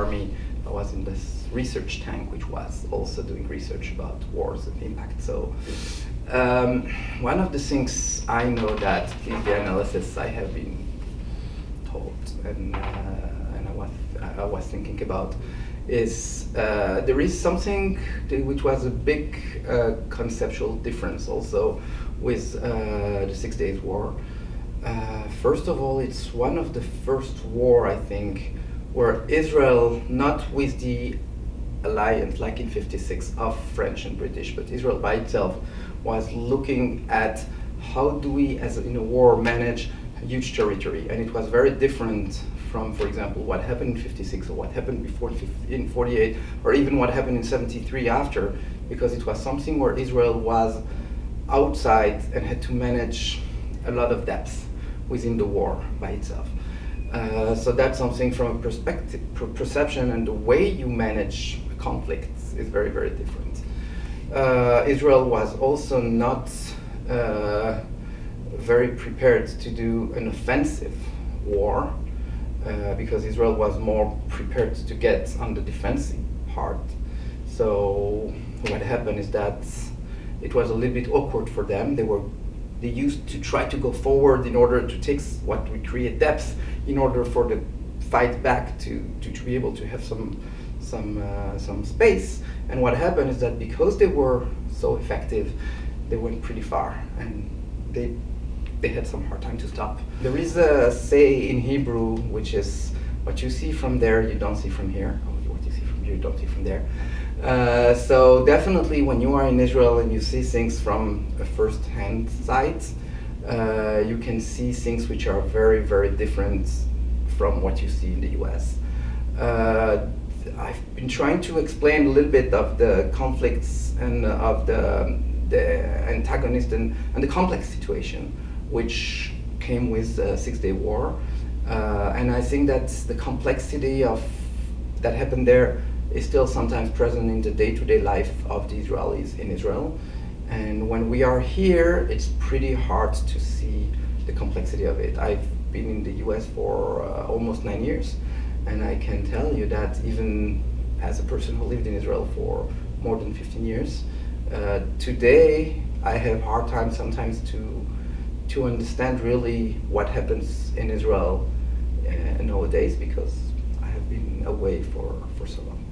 army, I was in this research tank, which was also doing research about wars and impact. So one of the things I know that in the analysis I have been told, and I was thinking about, is there is something which was a big conceptual difference also with the 6 Days War. First of all, it's one of the first war, I think, where Israel, not with the alliance like in 56 of French and British, but Israel by itself was looking at how do we, as in a war, manage a huge territory. And it was very different from, for example, what happened in 56 or what happened before in 48, or even what happened in 73 after, because it was something where Israel was outside and had to manage a lot of depth within the war by itself. So that's something from a perspective, perception, and the way you manage conflicts is very, very different. Israel was also not very prepared to do an offensive war because Israel was more prepared to get on the defensive part. So what happened is that it was a little bit awkward for them. They used to try to go forward in order to take what we create depth in order for the fight back to be able to have some space. And what happened is that because they were so effective, they went pretty far, and they had some hard time to stop. There is a say in Hebrew, which is what you see from there, you don't see from here. Or what you see from here, you don't see from there. So definitely when you are in Israel and you see things from a first-hand side, you can see things which are very, very different from what you see in the US. I've been trying to explain a little bit of the conflicts and of the antagonist and the complex situation which came with the 6 Day War. And I think that the complexity of that happened there is still sometimes present in the day-to-day life of the Israelis in Israel. And when we are here, it's pretty hard to see the complexity of it. I've been in the US for almost 9 years, and I can tell you that even as a person who lived in Israel for more than 15 years, today I have hard time sometimes to understand really what happens in Israel nowadays, because I have been away for so long.